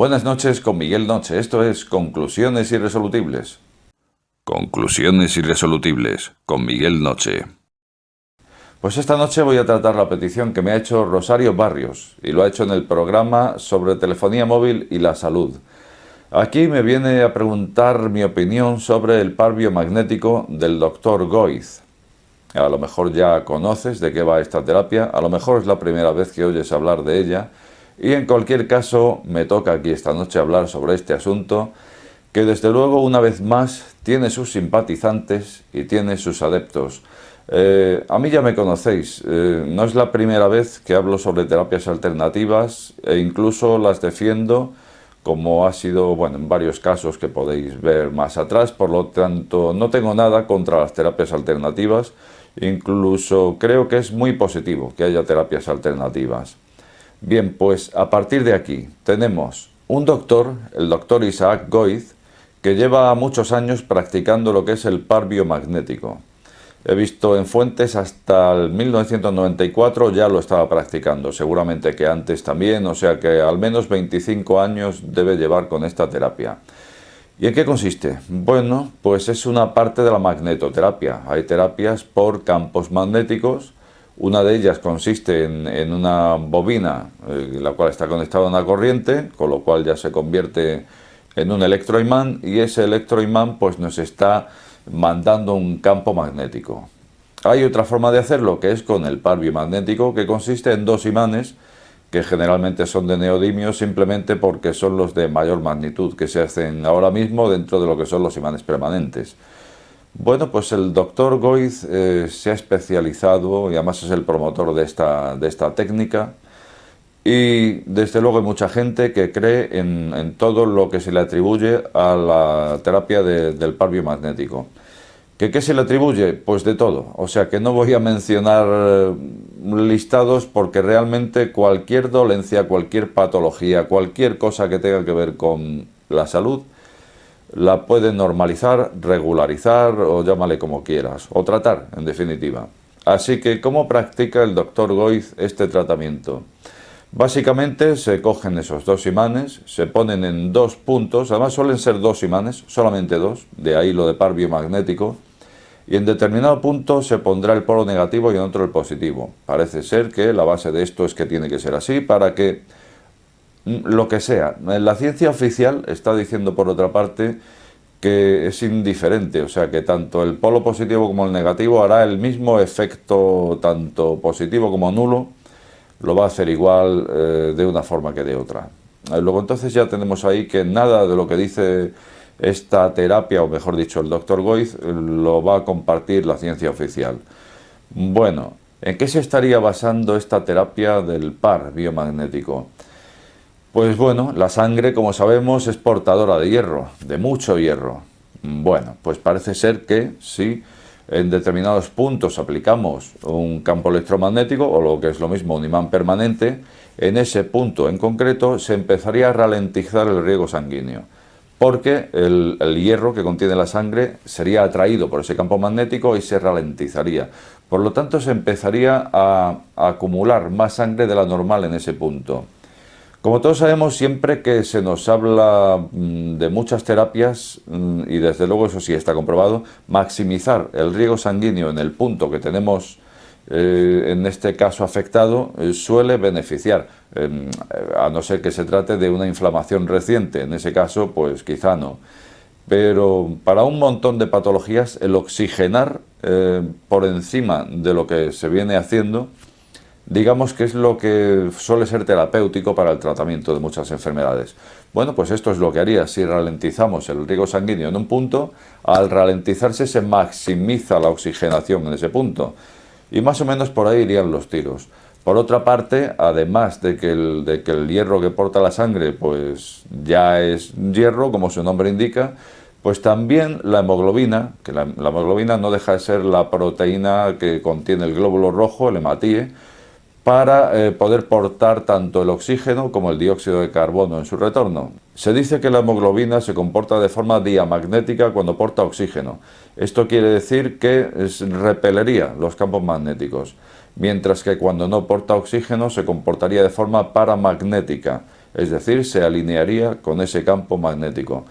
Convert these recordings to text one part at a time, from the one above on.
Buenas noches con Miguel Noche. Esto es Conclusiones Irresolubles. Conclusiones Irresolubles con Miguel Noche. Pues esta noche voy a tratar la petición que me ha hecho Rosario Barrios y lo ha hecho en el programa sobre telefonía móvil y la salud. Aquí me viene a preguntar mi opinión sobre el par biomagnético del Dr. Goiz. A lo mejor ya conoces de qué va esta terapia, a lo mejor es la primera vez que oyes hablar de ella, y en cualquier caso me toca aquí esta noche hablar sobre este asunto, que desde luego una vez más tiene sus simpatizantes y tiene sus adeptos. A mí ya me conocéis, no es la primera vez que hablo sobre terapias alternativas e incluso las defiendo, como ha sido, bueno, en varios casos que podéis ver más atrás. Por lo tanto, no tengo nada contra las terapias alternativas, incluso creo que es muy positivo que haya terapias alternativas. Bien, pues a partir de aquí tenemos un doctor, el doctor Isaac Goiz, que lleva muchos años practicando lo que es el par biomagnético. He visto en fuentes hasta el 1994 ya lo estaba practicando, seguramente que antes también, o sea que al menos 25 años debe llevar con esta terapia. ¿Y en qué consiste? Bueno, pues es una parte de la magnetoterapia. Hay terapias por campos magnéticos. Una de ellas consiste en una bobina, la cual está conectada a una corriente, con lo cual ya se convierte en un electroimán, y ese electroimán pues nos está mandando un campo magnético. Hay otra forma de hacerlo, que es con el par biomagnético, que consiste en dos imanes que generalmente son de neodimio, simplemente porque son los de mayor magnitud que se hacen ahora mismo dentro de lo que son los imanes permanentes. Bueno, pues el doctor Goiz se ha especializado y además es el promotor de esta técnica, y desde luego hay mucha gente que cree en todo lo que se le atribuye a la terapia del par biomagnético. ¿Qué se le atribuye? Pues de todo. O sea que no voy a mencionar listados, porque realmente cualquier dolencia, cualquier patología, cualquier cosa que tenga que ver con la salud, la pueden normalizar, regularizar o llámale como quieras, o tratar, en definitiva. Así que, ¿cómo practica el doctor Goiz este tratamiento? Básicamente se cogen esos dos imanes, se ponen en dos puntos, además suelen ser dos imanes, solamente dos, de ahí lo de par biomagnético, y en determinado punto se pondrá el polo negativo y en otro el positivo. Parece ser que la base de esto es que tiene que ser así para que lo que sea. La ciencia oficial está diciendo, por otra parte, que es indiferente, o sea que tanto el polo positivo como el negativo hará el mismo efecto, tanto positivo como nulo, lo va a hacer igual de una forma que de otra. Luego entonces ya tenemos ahí que nada de lo que dice esta terapia, o mejor dicho el doctor Goiz, lo va a compartir la ciencia oficial. Bueno, ¿en qué se estaría basando esta terapia del par biomagnético? Pues bueno, la sangre, como sabemos, es portadora de hierro, de mucho hierro. Bueno, pues parece ser que si en determinados puntos aplicamos un campo electromagnético, o lo que es lo mismo, un imán permanente, en ese punto en concreto se empezaría a ralentizar el riego sanguíneo, porque el hierro que contiene la sangre sería atraído por ese campo magnético y se ralentizaría. Por lo tanto, se empezaría a acumular más sangre de la normal en ese punto. Como todos sabemos, siempre que se nos habla de muchas terapias, y desde luego eso sí está comprobado, maximizar el riego sanguíneo en el punto que tenemos, en este caso afectado, suele beneficiar, a no ser que se trate de una inflamación reciente. En ese caso, pues quizá no. Pero para un montón de patologías, el oxigenar por encima de lo que se viene haciendo, digamos que es lo que suele ser terapéutico para el tratamiento de muchas enfermedades. Bueno, pues esto es lo que haría si ralentizamos el riego sanguíneo en un punto. Al ralentizarse se maximiza la oxigenación en ese punto, y más o menos por ahí irían los tiros. Por otra parte, además de que el hierro que porta la sangre pues ya es hierro, como su nombre indica, pues también la hemoglobina, que la hemoglobina no deja de ser la proteína que contiene el glóbulo rojo, el hematíe, para poder portar tanto el oxígeno como el dióxido de carbono en su retorno. Se dice que la hemoglobina se comporta de forma diamagnética cuando porta oxígeno. Esto quiere decir que repelería los campos magnéticos, mientras que cuando no porta oxígeno se comportaría de forma paramagnética. es decir, se alinearía con ese campo magnético.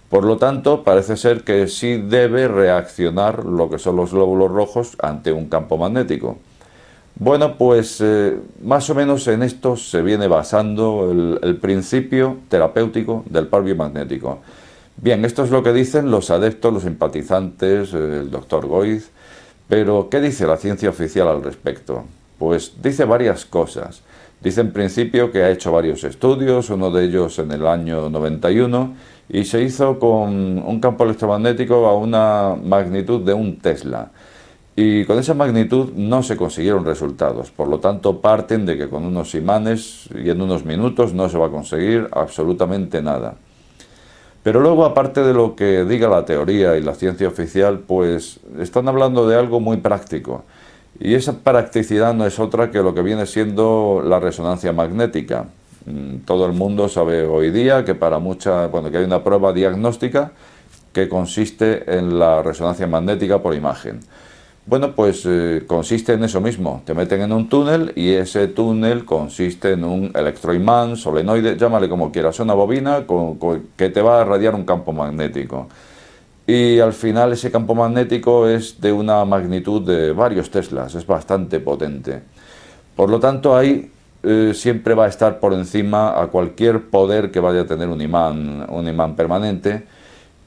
Por lo tanto, parece ser que sí debe reaccionar lo que son los glóbulos rojos ante un campo magnético. Bueno, pues más o menos en esto se viene basando el principio terapéutico del par biomagnético. Bien, esto es lo que dicen los adeptos, los simpatizantes, el doctor Goiz, pero ¿qué dice la ciencia oficial al respecto? Pues dice varias cosas. Dice en principio que ha hecho varios estudios, uno de ellos en el año 91, y se hizo con un campo electromagnético a una magnitud de 1 Tesla. Y con esa magnitud no se consiguieron resultados, por lo tanto parten de que con unos imanes y en unos minutos no se va a conseguir absolutamente nada. Pero luego, aparte de lo que diga la teoría y la ciencia oficial, pues están hablando de algo muy práctico. Y esa practicidad no es otra que lo que viene siendo la resonancia magnética. Todo el mundo sabe hoy día que que hay una prueba diagnóstica que consiste en la resonancia magnética por imagen. Bueno, pues consiste en eso mismo. Te meten en un túnel y ese túnel consiste en un electroimán, solenoide, llámale como quieras, una bobina que te va a irradiar un campo magnético. Y al final ese campo magnético es de una magnitud de varios teslas, es bastante potente. Por lo tanto, ahí siempre va a estar por encima a cualquier poder que vaya a tener un imán permanente.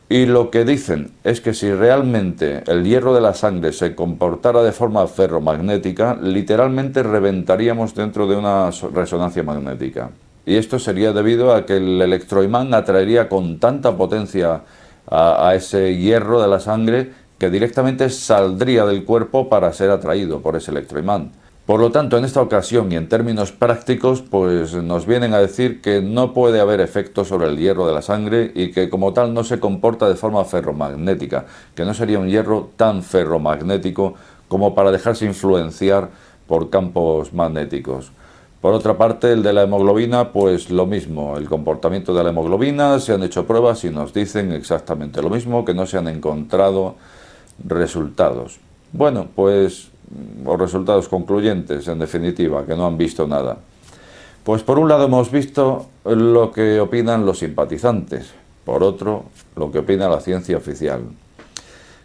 Y lo que dicen es que si realmente el hierro de la sangre se comportara de forma ferromagnética, literalmente reventaríamos dentro de una resonancia magnética. Y esto sería debido a que el electroimán atraería con tanta potencia a ese hierro de la sangre que directamente saldría del cuerpo para ser atraído por ese electroimán. Por lo tanto, en esta ocasión y en términos prácticos, pues nos vienen a decir que no puede haber efecto sobre el hierro de la sangre y que como tal no se comporta de forma ferromagnética, que no sería un hierro tan ferromagnético como para dejarse influenciar por campos magnéticos. Por otra parte, el de la hemoglobina, pues lo mismo, el comportamiento de la hemoglobina, se han hecho pruebas y nos dicen exactamente lo mismo, que no se han encontrado resultados. Bueno, pues o resultados concluyentes, en definitiva, que no han visto nada. Pues por un lado hemos visto lo que opinan los simpatizantes, por otro, lo que opina la ciencia oficial.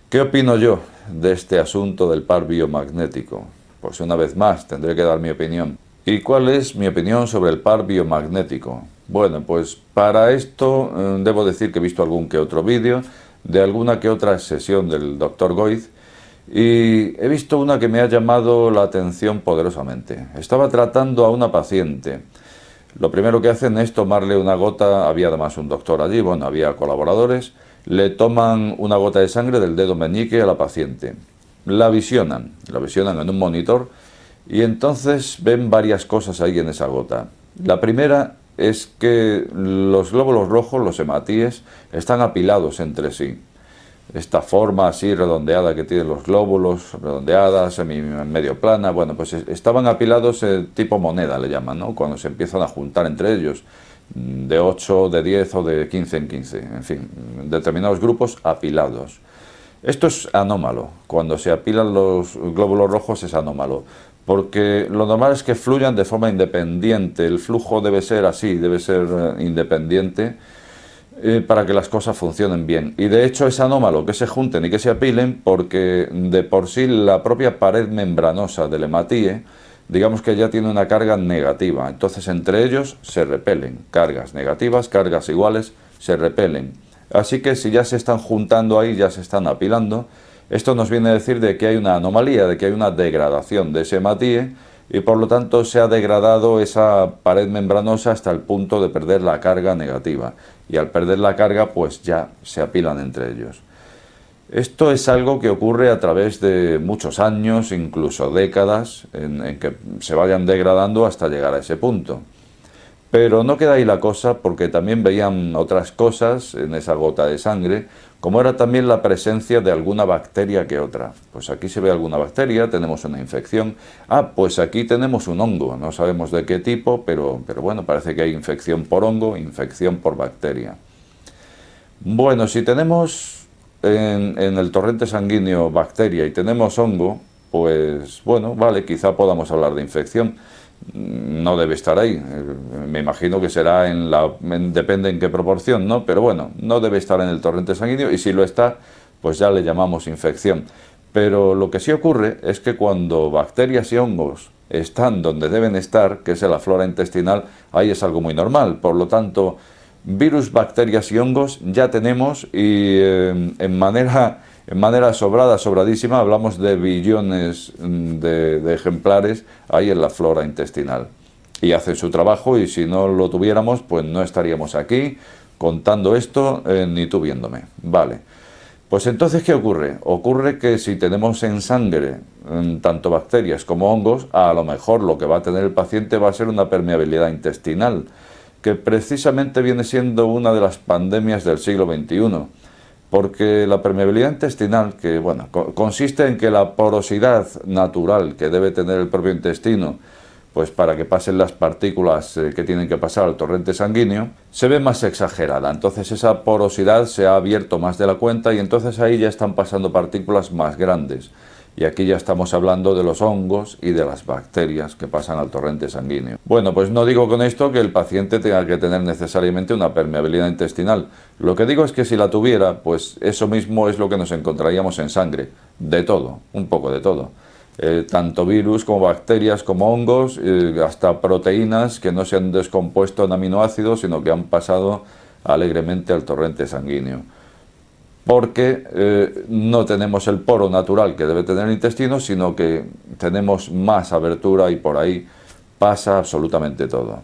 ¿Qué opino yo de este asunto del par biomagnético? Pues una vez más tendré que dar mi opinión. ¿Y cuál es mi opinión sobre el par biomagnético? Bueno, pues para esto debo decir que he visto algún que otro vídeo de alguna que otra sesión del doctor Goiz. Y he visto una que me ha llamado la atención poderosamente. Estaba tratando a una paciente. Lo primero que hacen es tomarle una gota, había además un doctor allí, bueno, había colaboradores, le toman una gota de sangre del dedo meñique a la paciente. La visionan en un monitor y entonces ven varias cosas ahí en esa gota. La primera es que los glóbulos rojos, los hematíes, están apilados entre sí. Esta forma así redondeada que tienen los glóbulos, redondeada, medio plana, bueno, pues estaban apilados tipo moneda, le llaman, ¿no? Cuando se empiezan a juntar entre ellos, de 8, de 10 o de 15 en 15, en fin, determinados grupos apilados. Esto es anómalo, cuando se apilan los glóbulos rojos es anómalo, porque lo normal es que fluyan de forma independiente, el flujo debe ser así, debe ser independiente, para que las cosas funcionen bien. Y de hecho es anómalo que se junten y que se apilen porque de por sí la propia pared membranosa del hematíe, digamos que ya tiene una carga negativa. Entonces entre ellos se repelen. Cargas negativas, cargas iguales, se repelen. Así que si ya se están juntando ahí, ya se están apilando, esto nos viene a decir de que hay una anomalía, de que hay una degradación de ese hematíe y por lo tanto se ha degradado esa pared membranosa hasta el punto de perder la carga negativa. Y al perder la carga, pues ya se apilan entre ellos. Esto es algo que ocurre a través de muchos años, incluso décadas, en que se vayan degradando hasta llegar a ese punto. Pero no queda ahí la cosa porque también veían otras cosas en esa gota de sangre, como era también la presencia de alguna bacteria que otra. Pues aquí se ve alguna bacteria, tenemos una infección. Ah, pues aquí tenemos un hongo, no sabemos de qué tipo, pero bueno, parece que hay infección por hongo, infección por bacteria. Bueno, si tenemos en el torrente sanguíneo bacteria y tenemos hongo, pues bueno, vale, quizá podamos hablar de infección. no debe estar ahí. Me imagino que será depende en qué proporción, ¿no? Pero bueno, no debe estar en el torrente sanguíneo, y si lo está, pues ya le llamamos infección. Pero lo que sí ocurre es que cuando bacterias y hongos están donde deben estar, que es en la flora intestinal, ahí es algo muy normal. Por lo tanto, virus, bacterias y hongos ya tenemos, y en manera sobradísima, hablamos de billones de ejemplares ahí en la flora intestinal. Y hacen su trabajo, y si no lo tuviéramos, pues no estaríamos aquí contando esto, ni tú viéndome. Vale. Pues entonces, ¿qué ocurre? Ocurre que si tenemos en sangre tanto bacterias como hongos, a lo mejor lo que va a tener el paciente va a ser una permeabilidad intestinal, que precisamente viene siendo una de las pandemias del siglo XXI. Porque la permeabilidad intestinal, que bueno, consiste en que la porosidad natural que debe tener el propio intestino, pues para que pasen las partículas que tienen que pasar al torrente sanguíneo, se ve más exagerada. Entonces esa porosidad se ha abierto más de la cuenta, y entonces ahí ya están pasando partículas más grandes. Y aquí ya estamos hablando de los hongos y de las bacterias que pasan al torrente sanguíneo. Bueno, pues no digo con esto que el paciente tenga que tener necesariamente una permeabilidad intestinal. Lo que digo es que si la tuviera, pues eso mismo es lo que nos encontraríamos en sangre. De todo, un poco de todo. Tanto virus como bacterias como hongos, hasta proteínas que no se han descompuesto en aminoácidos, sino que han pasado alegremente al torrente sanguíneo. Porque no tenemos el poro natural que debe tener el intestino, sino que tenemos más abertura, y por ahí pasa absolutamente todo.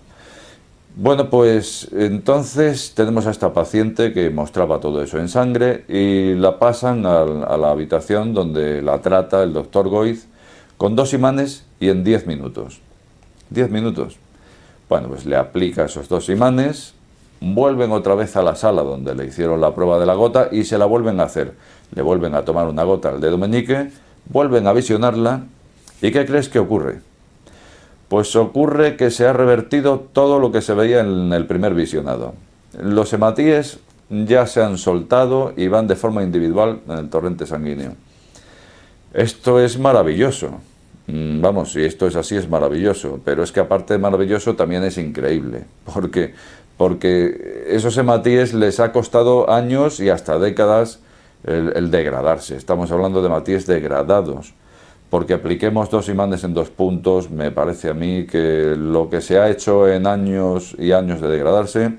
Bueno, pues entonces tenemos a esta paciente que mostraba todo eso en sangre, y la pasan a la habitación donde la trata el doctor Goiz, con 2 imanes y en 10 minutos. 10 minutos. Bueno, pues le aplica esos 2 imanes, vuelven otra vez a la sala donde le hicieron la prueba de la gota y se la vuelven a hacer. Le vuelven a tomar una gota al dedo meñique, vuelven a visionarla, ¿y qué crees que ocurre? Pues ocurre que se ha revertido todo lo que se veía en el primer visionado. Los hematíes ya se han soltado y van de forma individual en el torrente sanguíneo. Esto es maravilloso. Vamos, si esto es así, es maravilloso. Pero es que aparte de maravilloso, también es increíble. Porque esos hematíes les ha costado años y hasta décadas el degradarse. Estamos hablando de hematíes degradados. Porque apliquemos 2 imanes en 2 puntos, me parece a mí que lo que se ha hecho en años y años de degradarse,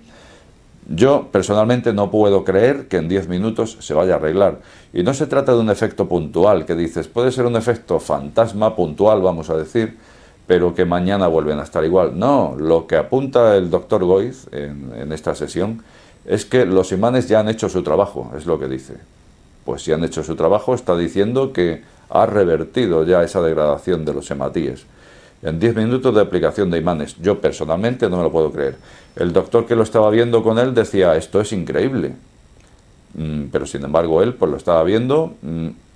yo personalmente no puedo creer que en 10 minutos se vaya a arreglar. Y no se trata de un efecto puntual, que dices, puede ser un efecto fantasma puntual, vamos a decir, pero que mañana vuelven a estar igual. No, lo que apunta el doctor Goiz en esta sesión es que los imanes ya han hecho su trabajo, es lo que dice. Pues si han hecho su trabajo, está diciendo que ha revertido ya esa degradación de los hematíes. En 10 minutos de aplicación de imanes. Yo personalmente no me lo puedo creer. El doctor que lo estaba viendo con él decía, esto es increíble. Pero sin embargo él pues lo estaba viendo,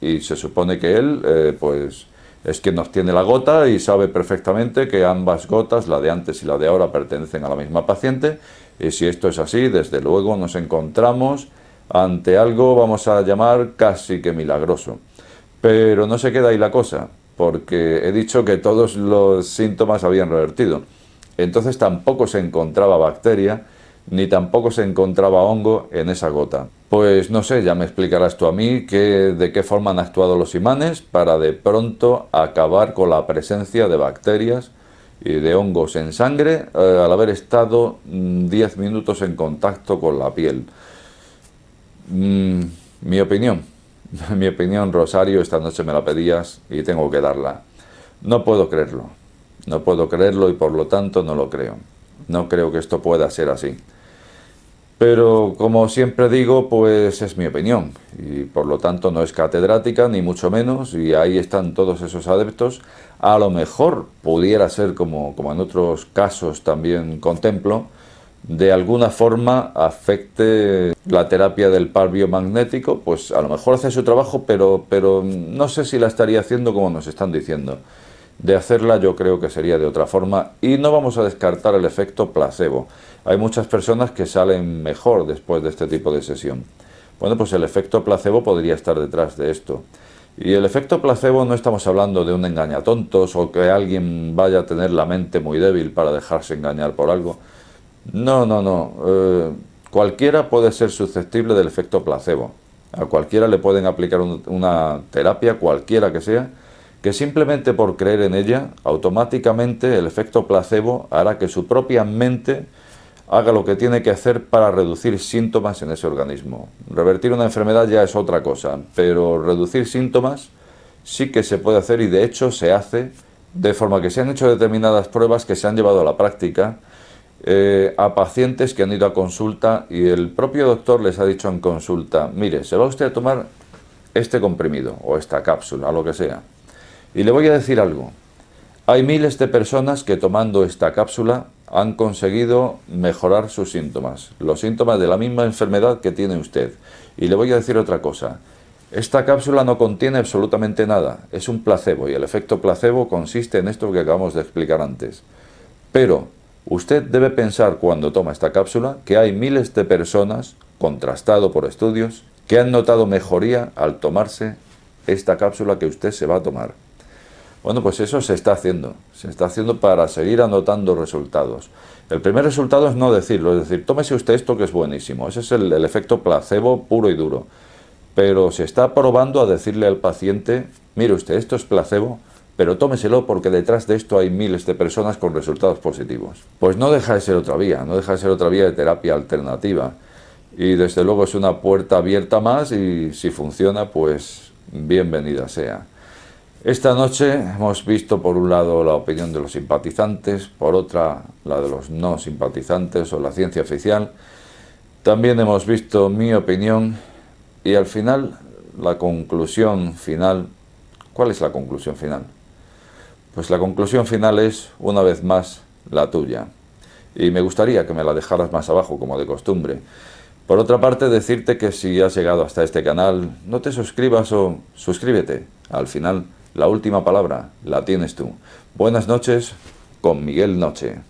y se supone que él pues es quien nos tiene la gota y sabe perfectamente que ambas gotas, la de antes y la de ahora, pertenecen a la misma paciente. Y si esto es así, desde luego nos encontramos ante algo, vamos a llamar, casi que milagroso. Pero no se queda ahí la cosa, porque he dicho que todos los síntomas habían revertido. Entonces tampoco se encontraba bacteria, ni tampoco se encontraba hongo en esa gota. Pues no sé, ya me explicarás tú a mí de qué forma han actuado los imanes para de pronto acabar con la presencia de bacterias y de hongos en sangre al haber estado 10 minutos en contacto con la piel. Mi opinión, Rosario, esta noche me la pedías y tengo que darla. No puedo creerlo y por lo tanto no lo creo. No creo que esto pueda ser así. Pero como siempre digo, pues es mi opinión y por lo tanto no es catedrática ni mucho menos, y ahí están todos esos adeptos. A lo mejor pudiera ser, como en otros casos también contemplo, de alguna forma afecte la terapia del par biomagnético, pues a lo mejor hace su trabajo, pero no sé si la estaría haciendo como nos están diciendo. De hacerla yo creo que sería de otra forma, y no vamos a descartar el efecto placebo. Hay muchas personas que salen mejor después de este tipo de sesión. Bueno, pues el efecto placebo podría estar detrás de esto. Y el efecto placebo no estamos hablando de un engañatontos o que alguien vaya a tener la mente muy débil para dejarse engañar por algo. No, no, no. Cualquiera puede ser susceptible del efecto placebo. A cualquiera le pueden aplicar una terapia, cualquiera que sea, que simplemente por creer en ella, automáticamente el efecto placebo hará que su propia mente haga lo que tiene que hacer para reducir síntomas en ese organismo. Revertir una enfermedad ya es otra cosa, pero reducir síntomas sí que se puede hacer y de hecho se hace, de forma que se han hecho determinadas pruebas que se han llevado a la práctica a pacientes que han ido a consulta y el propio doctor les ha dicho en consulta: mire, se va usted a tomar este comprimido o esta cápsula, o lo que sea. Y le voy a decir algo. Hay miles de personas que tomando esta cápsula han conseguido mejorar sus síntomas, los síntomas de la misma enfermedad que tiene usted. Y le voy a decir otra cosa. Esta cápsula no contiene absolutamente nada, es un placebo y el efecto placebo consiste en esto que acabamos de explicar antes. Pero usted debe pensar cuando toma esta cápsula que hay miles de personas, contrastado por estudios, que han notado mejoría al tomarse esta cápsula que usted se va a tomar. Bueno, pues eso se está haciendo para seguir anotando resultados. El primer resultado es no decirlo, es decir, tómese usted esto que es buenísimo, ese es el efecto placebo puro y duro. Pero se está probando a decirle al paciente: mire usted, esto es placebo, pero tómeselo porque detrás de esto hay miles de personas con resultados positivos. Pues no deja de ser otra vía, no deja de ser otra vía de terapia alternativa. Y desde luego es una puerta abierta más y si funciona, pues bienvenida sea. Esta noche hemos visto por un lado la opinión de los simpatizantes, por otra la de los no simpatizantes o la ciencia oficial. También hemos visto mi opinión y al final la conclusión final. ¿Cuál es la conclusión final? Pues la conclusión final es, una vez más, la tuya. Y me gustaría que me la dejaras más abajo, como de costumbre. Por otra parte, decirte que si has llegado hasta este canal, no te suscribas o suscríbete. Al final, la última palabra la tienes tú. Buenas noches con Miguel Noche.